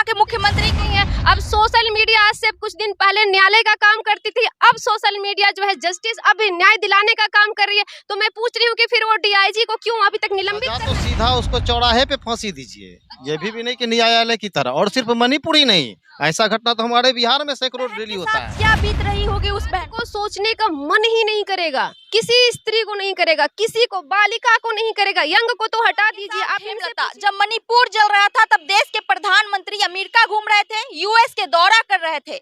के मुख्यमंत्री नहीं है। अब सोशल मीडिया आज से कुछ दिन पहले न्यायालय का काम करती थी, अब सोशल मीडिया जो है जस्टिस अभी न्याय दिलाने का काम कर रही है। तो मैं पूछ रही हूँ कि फिर वो डीआईजी को क्यों अभी तक निलंबित कर तो सीधा उसको चौराहे पे फांसी दीजिए, ये भी नहीं कि न्यायालय की तरह। और सिर्फ मणिपुर ही नहीं, ऐसा घटना तो हमारे बिहार में सैकड़ों डेली होता है। क्या बीत रही होगी उस बहन को सोचने का मन ही नहीं करेगा, किसी स्त्री को नहीं करेगा, किसी को बालिका को नहीं करेगा, यंग को तो हटा दीजिए। आप हेमलता, जब मणिपुर जल रहा था तब देश के प्रधानमंत्री अमेरिका घूम रहे थे, यूएस के दौरा कर रहे थे,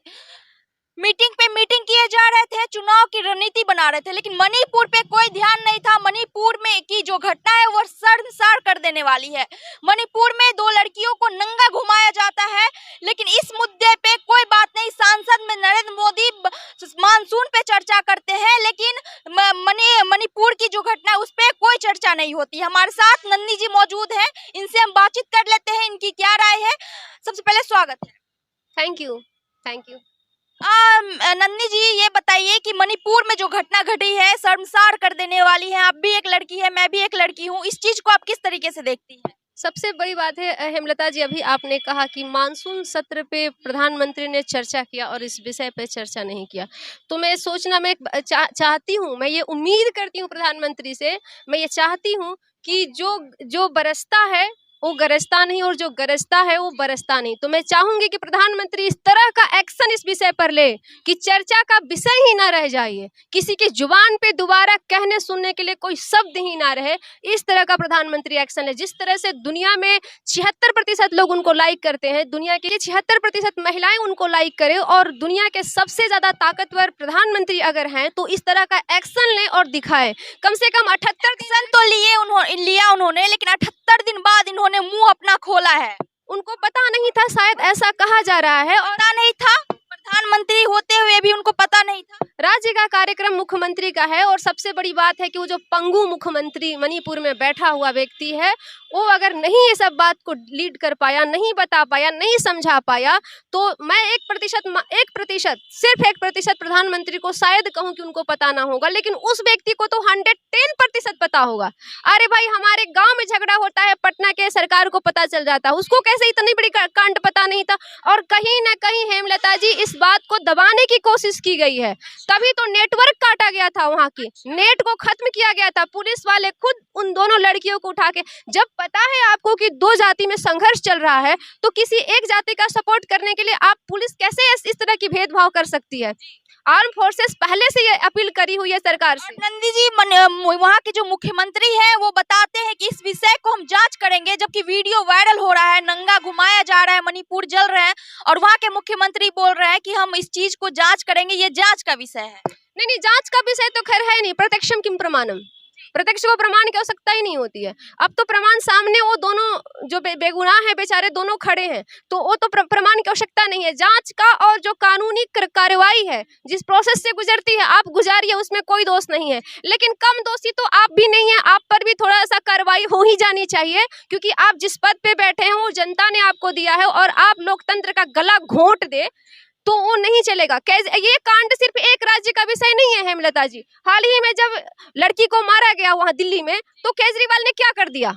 मीटिंग पे मीटिंग किए जा रहे थे, चुनाव की रणनीति बना रहे थे, लेकिन मणिपुर पे कोई ध्यान नहीं था। मणिपुर में की जो घटना है वो शर्मसार कर देने वाली है। मणिपुर में 2 लड़कियों को नंगा घुमाया जाता है, लेकिन इस मुद्दे पे कोई बात नहीं। सांसद में नरेंद्र मोदी मानसून पे चर्चा करते हैं, लेकिन मणिपुर की जो घटना है उस पे कोई चर्चा नहीं होती। हमारे साथ नंदी जी मौजूद हैं, इनसे हम बातचीत कर लेते हैं, इनकी क्या राय है। सबसे पहले स्वागत है। Thank you. नंदी जी, ये बताइए कि मणिपुर में जो घटना घटी है शर्मसार कर देने वाली है। आप भी एक लड़की है, मैं भी एक लड़की हूँ, इस चीज को आप किस तरीके से देखती हैं? सबसे बड़ी बात है हेमलता जी, अभी आपने कहा कि मानसून सत्र पे प्रधानमंत्री ने चर्चा किया और इस विषय पे चर्चा नहीं किया। तो मैं सोचना मैं चाहती हूँ, मैं ये उम्मीद करती हूँ प्रधानमंत्री से, मैं ये चाहती हूँ कि जो बरसता है वो गरजता नहीं और जो गरजता है वो बरसता नहीं। तो मैं चाहूंगी कि प्रधानमंत्री इस तरह का एक्शन इस विषय पर ले कि चर्चा का विषय ही ना रह जाए, किसी की जुबान पे दोबारा कहने सुनने के लिए कोई शब्द ही ना रहे। इस तरह का प्रधानमंत्री एक्शन ले। जिस तरह से दुनिया में 76% लोग उनको लाइक करते हैं, दुनिया के 76% महिलाएं उनको लाइक करें और दुनिया के सबसे ज्यादा ताकतवर प्रधानमंत्री अगर हैं तो इस तरह का एक्शन ले और दिखाए। कम से कम 78 दिन तो लिया उन्होंने, लेकिन 78 दिन बाद इन्होंने मुंह अपना खोला है। उनको पता नहीं था, शायद ऐसा कहा जा रहा है। और पता नहीं था, प्रधानमंत्री होते हुए भी उनको पता नहीं था। राज्य का कार्यक्रम मुख्यमंत्री का है और सबसे बड़ी बात है कि वो जो पंगु मुख्यमंत्री मणिपुर में बैठा हुआ व्यक्ति है, वो अगर नहीं ये सब बात को लीड कर पाया, नहीं बता पाया, नहीं समझा पाया, तो मैं 1% सिर्फ 1% प्रधानमंत्री को शायद कहूं कि उनको पता ना होगा, लेकिन उस व्यक्ति को तो 110% पता होगा। अरे भाई, हमारे गांव में झगड़ा होता है, पटना के सरकार को पता चल जाता है, उसको कैसे इतनी बड़ी कांड पता नहीं था। और कहीं ना कहीं हेमलता जी इस बात को दबाने की कोशिश की गई है, तभी तो नेटवर्क काटा गया था, वहां की नेट को खत्म किया गया था। पुलिस वाले खुद उन दोनों लड़कियों को उठा के, जब पता है आपको कि 2 जाति में संघर्ष चल रहा है तो किसी एक जाति का सपोर्ट करने के लिए आप पुलिस कैसे इस तरह की भेदभाव कर सकती है। आर्म फोर्सेस पहले से ये अपील करी हुई है सरकार से। नंदी जी, वहाँ के जो मुख्यमंत्री हैं वो बताते हैं कि इस विषय को हम जांच करेंगे, जबकि वीडियो वायरल हो रहा है, नंगा घुमाया जा रहा है, मणिपुर जल रहे हैं और वहाँ के मुख्यमंत्री बोल रहे हैं कि हम इस चीज को जांच करेंगे, ये जांच का विषय है। नहीं, जांच का विषय तो खैर है नहीं। प्रत्यक्षम किम प्रमाणम, प्रत्यक्ष को प्रमाण की आवश्यकता ही नहीं होती है। अब तो प्रमाण सामने, वो दोनों जो बेगुनाह है बेचारे, दोनों खड़े हैं, तो वो तो प्रमाण की आवश्यकता नहीं है। जांच का और जो कानूनी कार्रवाई है, जिस प्रोसेस से गुजरती है आप गुजारिए, उसमें कोई दोष नहीं है। लेकिन कम दोषी तो आप भी नहीं है, आप पर भी थोड़ा सा कार्रवाई हो ही जानी चाहिए, क्योंकि आप जिस पद पे बैठे हैं वो जनता ने आपको दिया है और आप लोकतंत्र का गला घोंट दे तो वो नहीं चलेगा। ये कांड सिर्फ एक राज्य का विषय नहीं है हेमलता जी। हाल ही में जब लड़की को मारा गया वहां दिल्ली में, तो केजरीवाल ने क्या कर दिया?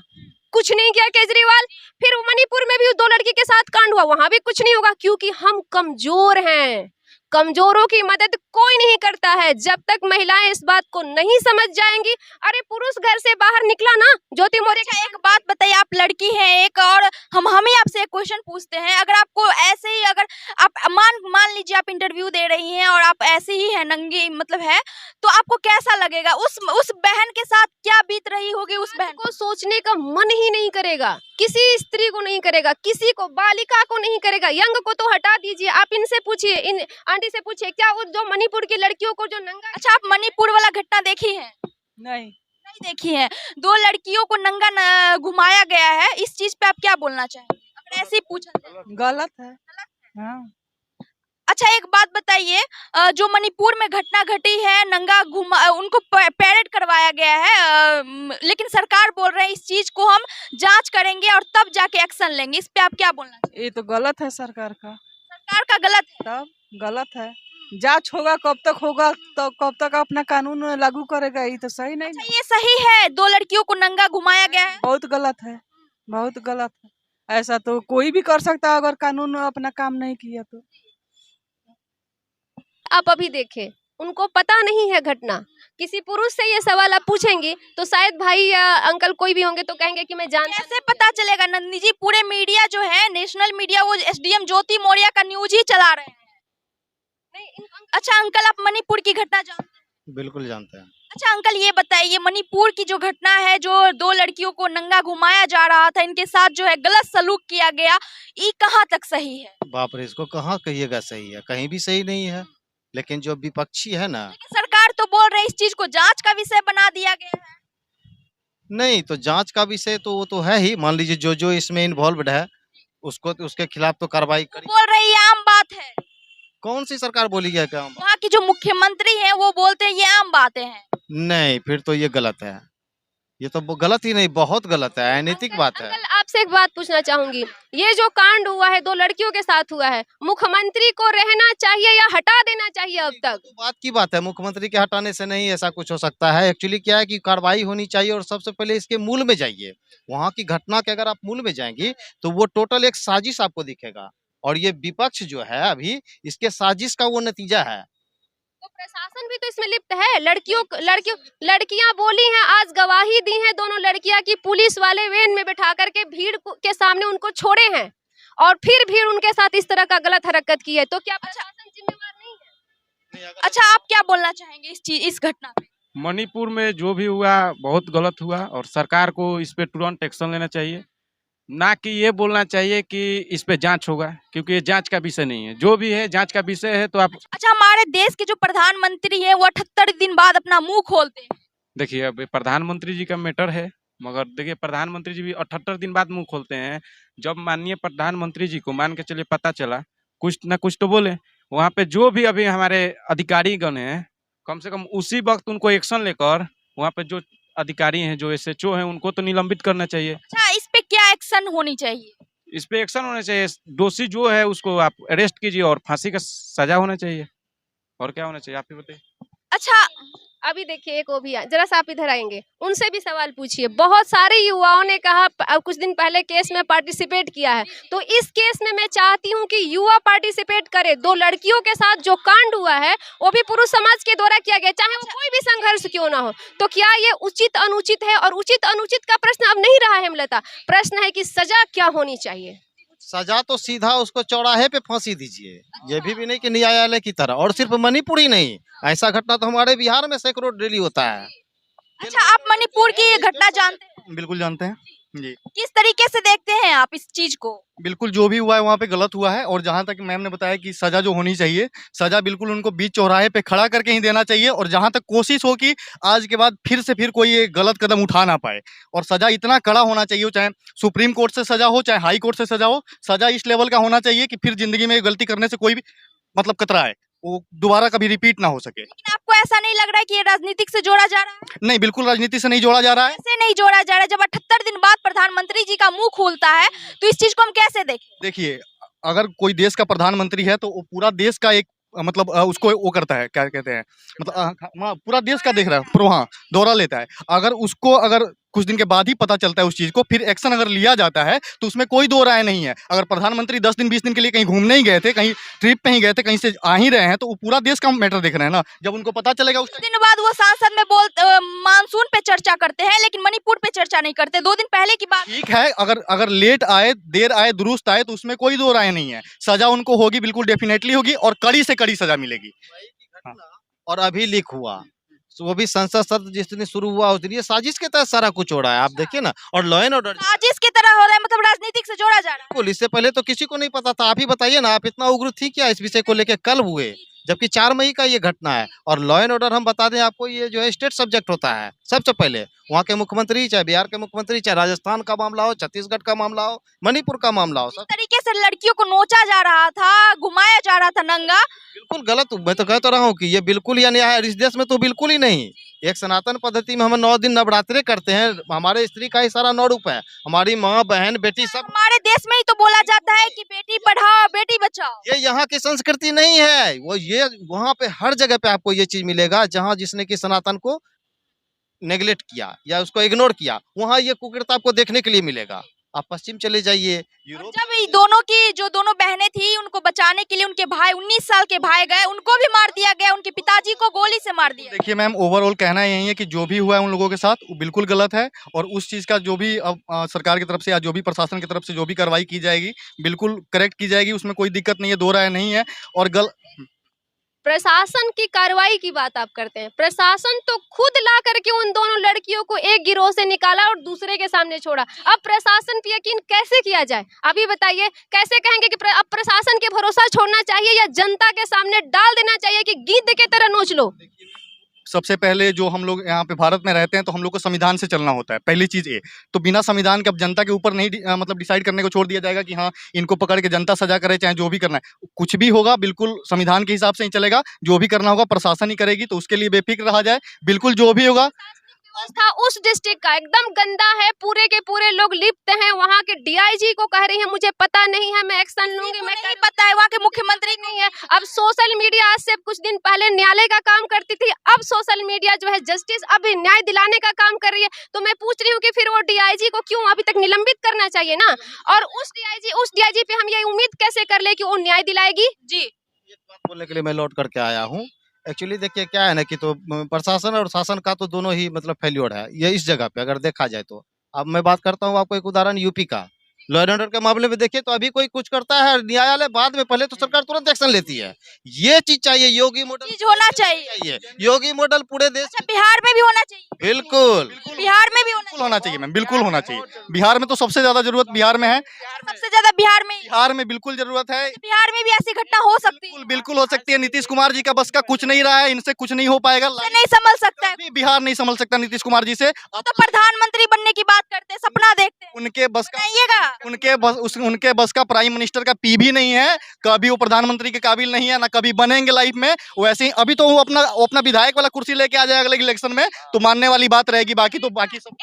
कुछ नहीं किया केजरीवाल। फिर मणिपुर में भी 2 लड़की के साथ कांड हुआ, वहां भी कुछ नहीं होगा, क्योंकि हम कमजोर हैं। कमजोरों की मदद कोई नहीं करता है। जब तक महिलाएं इस बात को नहीं समझ जाएंगी, अरे पुरुष घर से बाहर निकला ना, ज्योति मौर्य का एक बात बताइए, आप लड़की हैं एक, और हम ही आपसे एक क्वेश्चन पूछते हैं, अगर आपको ऐसे ही, अगर आप मान लीजिए आप इंटरव्यू दे रही हैं और आप ऐसे ही हैं, नंगी मतलब है, तो आपको कैसा लगेगा? उस बहन के साथ क्या बीत रही होगी? उस बहन को सोचने का मन ही नहीं करेगा, किसी स्त्री को नहीं करेगा, किसी को बालिका को नहीं करेगा, यंग को तो हटा दीजिए। आप इनसे पूछिए, इन आंटी से पूछिए, क्या वो जो मणिपुर की लड़कियों को जो नंगा। अच्छा, आप मणिपुर वाला घटना देखी है? नहीं देखी है। 2 लड़कियों को नंगा घुमाया गया है, इस चीज पे आप क्या बोलना चाहेंगे अगर ऐसे ही पूछा जाए? गलत है। हाँ। अच्छा, एक बात बताइए, जो मणिपुर में घटना घटी है, नंगा उनको पैरेड करवाया गया है, लेकिन सरकार बोल रहे हैं इस चीज को हम जांच करेंगे और तब जाके एक्शन लेंगे, इस पे आप क्या बोलना चाहिए? ये तो गलत है सरकार का गलत है। तब गलत है। जांच होगा कब तक होगा, तो कब तक अपना कानून लागू करेगा, ये तो सही नहीं। अच्छा, ये सही है 2 लड़कियों को नंगा घुमाया गया है? बहुत गलत है, बहुत गलत है। ऐसा तो कोई भी कर सकता है अगर कानून अपना काम नहीं किया तो। आप अभी देखें, उनको पता नहीं है घटना। किसी पुरुष से ये सवाल आप पूछेंगी तो शायद भाई या अंकल कोई भी होंगे तो कहेंगे कि मैं जानता कैसे पता चलेगा नंदिनी जी? पूरे मीडिया जो है, नेशनल मीडिया, वो एसडीएम ज्योति मौर्य का न्यूज ही चला रहे हैं। नहीं। अच्छा अंकल, आप मणिपुर की घटना जानते हैं? बिल्कुल जानते हैं। अच्छा अंकल, ये बताइए, मणिपुर की जो घटना है, जो 2 लड़कियों को नंगा घुमाया जा रहा था, इनके साथ जो है गलत सलूक किया गया, ये कहाँ तक सही है? बाप रे, इसको कहाँ कहिएगा सही है, कहीं भी सही नहीं है। लेकिन जो विपक्षी है ना, लेकिन सरकार तो बोल रही है इस चीज को जांच का विषय बना दिया गया है। नहीं तो जांच का विषय तो वो तो है ही। मान लीजिए जो इसमें इन्वॉल्व्ड है उसको तो उसके खिलाफ तो कार्रवाई करी। बोल रही है आम बात है। कौन सी सरकार बोली है क्या? वहाँ की जो मुख्यमंत्री है वो बोलते हैं ये आम बातें हैं। नहीं, फिर तो ये गलत है। ये तो गलत ही नहीं, बहुत गलत है, अनैतिक बात है। अंकल आपसे एक बात पूछना चाहूंगी, ये जो कांड हुआ है 2 लड़कियों के साथ हुआ है, मुख्यमंत्री को रहना चाहिए या हटा देना चाहिए अब तक? तो बात की बात है, मुख्यमंत्री के हटाने से नहीं ऐसा कुछ हो सकता है। एक्चुअली क्या है कि कार्रवाई होनी चाहिए और सबसे पहले इसके मूल में जाइए। वहाँ की घटना के अगर आप मूल में जाएंगी तो वो टोटल एक साजिश आपको दिखेगा, और ये विपक्ष जो है अभी इसके साजिश का वो नतीजा है। तो प्रशासन भी तो इसमें लिप्त है। लड़कियां बोली हैं, आज गवाही दी है दोनों लड़कियां की पुलिस वाले वैन में बैठा करके भीड़ के सामने उनको छोड़े हैं और फिर भीड़ उनके साथ इस तरह का गलत हरकत की है, तो क्या प्रशासन जिम्मेवार नहीं है? अच्छा, आप क्या बोलना चाहेंगे इस घटना पे? मणिपुर में जो भी हुआ बहुत गलत हुआ और सरकार को इस पे तुरंत एक्शन लेना चाहिए, ना कि ये बोलना चाहिए कि इस पे जांच होगा, क्योंकि ये जांच का विषय नहीं है। जो भी है जांच का विषय है। तो आप अच्छा, हमारे देश के जो प्रधानमंत्री है वो 78 दिन बाद अपना मुंह खोलते हैं। देखिए, अब प्रधानमंत्री जी का मैटर है, मगर देखिए प्रधानमंत्री जी भी 78 दिन बाद मुंह खोलते हैं। जब माननीय प्रधानमंत्री जी को मान के चलिए पता चला, कुछ ना कुछ तो बोले। वहाँ पे जो भी अभी हमारे अधिकारी गण हैं, कम से कम उसी वक्त उनको एक्शन लेकर वहाँ पे जो अधिकारी हैं, जो SHO हैं, उनको तो निलंबित करना चाहिए। अच्छा, इस पे क्या एक्शन होनी चाहिए? इस पे एक्शन होना चाहिए। दोषी जो है उसको आप अरेस्ट कीजिए और फांसी का सजा होना चाहिए। और क्या होना चाहिए आप ही बताइए। अच्छा, अभी देखिए एक वो भी जरा सा आप इधर आएंगे, उनसे भी सवाल पूछिए। बहुत सारे युवाओं ने कहा कुछ दिन पहले केस में पार्टिसिपेट किया है, तो इस केस में मैं चाहती हूं कि युवा पार्टिसिपेट करे। 2 लड़कियों के साथ जो कांड हुआ है वो भी पुरुष समाज के द्वारा किया गया, चाहे वो कोई भी संघर्ष क्यों ना हो। तो क्या ये उचित अनुचित है? और उचित अनुचित का प्रश्न अब नहीं रहा हेमलता, प्रश्न है कि सजा क्या होनी चाहिए। सजा तो सीधा उसको चौराहे पे फांसी दीजिए, ये भी नहीं कि न्यायालय की तरह। और सिर्फ मणिपुर ही नहीं, ऐसा घटना तो हमारे बिहार में सैकड़ों डेली होता है। अच्छा, आप मणिपुर की ये घटना जानते हैं? बिल्कुल जानते हैं जी। किस तरीके से देखते हैं आप इस चीज को? बिल्कुल जो भी हुआ है वहाँ पे गलत हुआ है। और जहाँ तक मैम ने बताया कि सजा जो होनी चाहिए, सजा बिल्कुल उनको बीच चौराहे पे खड़ा करके ही देना चाहिए। और जहाँ तक कोशिश हो कि आज के बाद फिर से कोई ये गलत कदम उठा ना पाए, और सजा इतना कड़ा होना चाहिए, चाहे सुप्रीम कोर्ट से सजा हो चाहे हाई कोर्ट से सजा हो, सजा इस लेवल का होना चाहिए कि फिर जिंदगी में गलती करने से कोई भी मतलब कतराए, वो दोबारा कभी रिपीट ना हो सके। लेकिन आपको ऐसा नहीं लग रहा है कि ये राजनीतिक से जोड़ा जा रहा है? नहीं, बिल्कुल राजनीति से नहीं जोड़ा जा रहा है। कैसे नहीं जोड़ा जा रहा है? जब 78 दिन बाद प्रधानमंत्री जी का मुंह खुलता है तो इस चीज को हम कैसे देखें? देखिए, अगर कोई देश का प्रधानमंत्री है तो वो पूरा देश का एक मतलब उसको वो करता है, क्या कहते हैं, मतलब पूरा देश का देख रहा है, वहाँ दौरा लेता है। अगर उसको अगर कुछ दिन के बाद ही पता चलता है उस चीज को, फिर एक्शन अगर लिया जाता है तो उसमें कोई दो राय नहीं है। अगर प्रधानमंत्री 10 दिन 20 दिन के लिए कहीं घूमने ही गए थे, कहीं ट्रिप पे ही गए थे, कहीं से आ ही रहे हैं, तो वो पूरा देश का मैटर देख रहे हैं ना। जब उनको पता चलेगा उस दिन बाद वो सांसद में मानसून पे चर्चा करते हैं, लेकिन मणिपुर पे चर्चा नहीं करते। 2 दिन पहले की बात। ठीक है, अगर लेट आए, देर आए, दुरुस्त आए, तो उसमें कोई दो राय नहीं है। सजा उनको होगी, बिल्कुल डेफिनेटली होगी, और कड़ी से कड़ी सजा मिलेगी। और अभी लीक हुआ, तो वो भी संसद सत्र जिस दिन शुरू हुआ उस दिन ये साजिश के तहत सारा कुछ हो रहा है, आप देखिए ना। और लॉ एंड ऑर्डर साजिश की तरह हो रहा है, मतलब राजनीतिक से जोड़ा जा रहा है। इससे पहले तो किसी को नहीं पता था। आप ही बताइए ना, आप इतना उग्र थी क्या इस विषय को लेकर? कल हुए, जबकि 4 मई का ये घटना है। और लॉ एंड ऑर्डर हम बता दें आपको, ये जो है स्टेट सब्जेक्ट होता है। सबसे पहले वहाँ के मुख्यमंत्री, चाहे बिहार के मुख्यमंत्री, चाहे राजस्थान का मामला हो, छत्तीसगढ़ का मामला हो, मणिपुर का मामला हो, इस तरीके से लड़कियों को नोचा जा रहा था, घुमाया जा रहा था नंगा, बिल्कुल गलत। मैं तो कह तो रहा हूँ कि ये बिल्कुल या न्याय इस देश में तो बिल्कुल ही नहीं। एक सनातन पद्धति में हम 9 दिन नवरात्रे करते हैं, हमारे स्त्री का ही सारा 9 रूप है, हमारी माँ बहन बेटी सब। हमारे देश में ही तो बोला जाता है कि बेटी पढ़ाओ बेटी बचाओ। ये यहाँ की संस्कृति नहीं है। वो ये वहाँ पे हर जगह पे आपको ये चीज मिलेगा, जहाँ जिसने की सनातन को नेग्लेक्ट किया या उसको इग्नोर किया, वहाँ ये कुकृत आपको देखने के लिए मिलेगा। आप पश्चिम चले जाइए, और यूरोप जब ये दोनों की जो दोनों बहनें थी उनको बचाने के लिए उनके भाई 19 साल के भाई गए, उनको भी मार दिया गया, उनके पिताजी को गोली से मार दिया गया। देखिए मैम, ओवरऑल कहना यही है कि जो भी हुआ है उन लोगों के साथ वो बिल्कुल गलत है, और उस चीज़ का जो भी अब सरकार की तरफ से या जो भी प्रशासन की तरफ से जो भी कार्रवाई की जाएगी बिल्कुल करेक्ट की जाएगी, उसमें कोई दिक्कत नहीं है, दो राय नहीं है। और प्रशासन की कार्रवाई की बात आप करते हैं, प्रशासन तो खुद ला करके उन दोनों लड़कियों को एक गिरोह से निकाला और दूसरे के सामने छोड़ा। अब प्रशासन पे यकीन कैसे किया जाए? अभी बताइए, कैसे कहेंगे कि अब प्रशासन के भरोसा छोड़ना चाहिए या जनता के सामने डाल देना चाहिए कि गिद्ध के तरह नोच लो? सबसे पहले जो हम लोग यहाँ पे भारत में रहते हैं तो हम लोग को संविधान से चलना होता है, पहली चीज़ ये। तो बिना संविधान के अब जनता के ऊपर नहीं मतलब डिसाइड करने को छोड़ दिया जाएगा कि हाँ इनको पकड़ के जनता सजा करे, चाहे जो भी करना है। कुछ भी होगा बिल्कुल संविधान के हिसाब से ही चलेगा, जो भी करना होगा प्रशासन ही करेगी, तो उसके लिए बेफिक्र रहा जाए। बिल्कुल जो भी होगा था उस डिस्ट्रिक्ट का एकदम गंदा है, पूरे के पूरे लोग लिप्त हैं। वहाँ के डीआईजी को कह रही है मुझे पता नहीं है, मैं एक्शन लूंगी, मैं नहीं पता है, वहाँ के मुख्यमंत्री नहीं है। अब सोशल मीडिया आज से कुछ दिन पहले न्यायालय का काम करती थी, अब सोशल मीडिया जो है जस्टिस, अब न्याय दिलाने का काम कर रही है। तो मैं पूछ रही हूँ कि फिर वो डीआईजी को क्यों अभी तक निलंबित करना चाहिए ना? और उस डीआईजी पे हम ये उम्मीद कैसे कर ले कि वो न्याय दिलाएगी? जी, एक बात बोलने के लिए मैं लौट करके आया हूँ। एक्चुअली देखिए क्या है ना कि तो प्रशासन और शासन का तो दोनों ही मतलब फेल्योर है ये इस जगह पे अगर देखा जाए तो। अब मैं बात करता हूँ आपको एक उदाहरण यूपी का, लॉ एंड ऑर्डर के मामले में देखिए तो अभी कोई कुछ करता है न्यायालय बाद में, पहले तो सरकार तुरंत एक्शन लेती है। ये चीज चाहिए, योगी मॉडल चीज होना चाहिए। योगी मॉडल पूरे देश अच्छा, बिहार में भी होना चाहिए। बिल्कुल बिहार में भी बिल्कुल होना चाहिए मैम, बिल्कुल होना चाहिए। बिहार में तो सबसे ज्यादा जरूरत बिहार में है, सबसे ज्यादा बिहार में बिहार में बिल्कुल जरूरत है। बिहार में भी ऐसी घटना हो सकती है, बिल्कुल बिल्कुल हो सकती है। नीतीश कुमार जी का बस का कुछ नहीं रहा है, इनसे कुछ नहीं हो पाएगा। इसे नहीं संभल सकता है। भी बिहार नहीं संभल सकता नीतीश कुमार जी से। वो तो प्रधानमंत्री बनने की बात करते हैं, सपना देखते हैं, उनके बस का बनाइएगा। उनके बस का प्राइम मिनिस्टर का पी भी नहीं है, कभी वो प्रधानमंत्री के काबिल नहीं है, ना कभी बनेंगे लाइफ में। वैसे ही अभी तो वो अपना विधायक वाला कुर्सी लेके आ जाएगा अगले इलेक्शन में, तो मानने वाली बात रहेगी। बाकी तो बाकी सब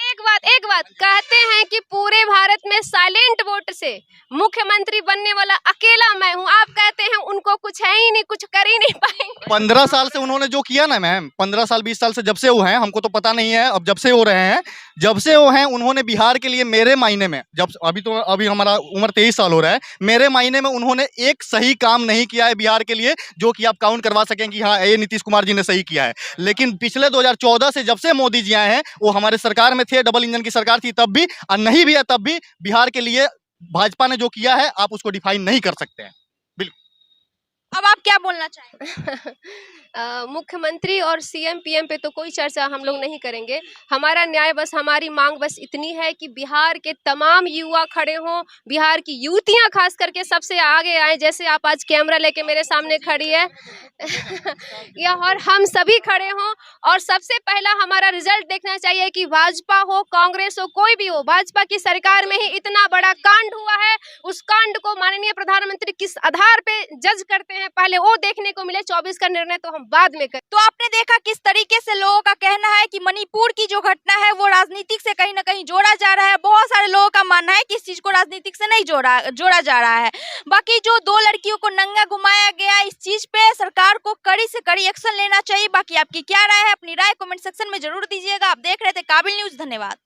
एक बात कहते हैं कि पूरे भारत में साइलेंट वोट से मुख्यमंत्री बनने वाला अकेला मैं हूं। आप कहते हैं उनको कुछ है ही नहीं, कुछ कर ही नहीं पाएंगे। 15 साल से उन्होंने जो किया ना मैम, 15 साल 20 साल से जब से वो हैं, हमको तो पता नहीं है अब जब से हो रहे हैं, जब से वो हैं उन्होंने बिहार के लिए मेरे मायने में, जब अभी हमारा उम्र 23 साल हो रहा है, मेरे मायने में उन्होंने एक सही काम नहीं किया है बिहार के लिए जो कि आप काउंट करवा सकें कि हाँ ये नीतीश कुमार जी ने सही किया है। लेकिन पिछले 2014 से जब से मोदी जी आए हैं, वो हमारे सरकार में थे, डबल इंजन की सरकार थी तब भी, और नहीं भी है तब भी, बिहार के लिए भाजपा ने जो किया है आप उसको डिफाइन नहीं कर सकते हैं। अब आप क्या बोलना चाहेंगे? मुख्यमंत्री और सीएम पीएम पे तो कोई चर्चा हम लोग नहीं करेंगे। हमारा न्याय बस, हमारी मांग बस इतनी है कि बिहार के तमाम युवा खड़े हों, बिहार की युवतियां खास करके सबसे आगे आए, जैसे आप आज कैमरा लेके मेरे सामने खड़ी है या और हम सभी खड़े हों। और सबसे पहला हमारा रिजल्ट देखना चाहिए कि भाजपा हो, कांग्रेस हो, कोई भी हो, भाजपा की सरकार में ही इतना बड़ा कांड हुआ है। उस कांड को माननीय प्रधानमंत्री किस आधार पे जज करते हैं, पहले वो देखने को मिले। 24 का निर्णय तो हम बाद में करें। तो आपने देखा किस तरीके से लोगों का कहना है कि मणिपुर की जो घटना है वो राजनीतिक से कहीं ना कहीं जोड़ा जा रहा है। बहुत सारे लोगों का मानना है कि इस चीज को राजनीतिक से नहीं जोड़ा जा रहा है। बाकी जो 2 लड़कियों को नंगा घुमाया गया, इस चीज पे सरकार को कड़ी से कड़ी एक्शन लेना चाहिए। बाकी आपकी क्या राय है? अपनी राय कमेंट सेक्शन में जरूर दीजिएगा। आप देख रहे थे काबिल न्यूज, धन्यवाद।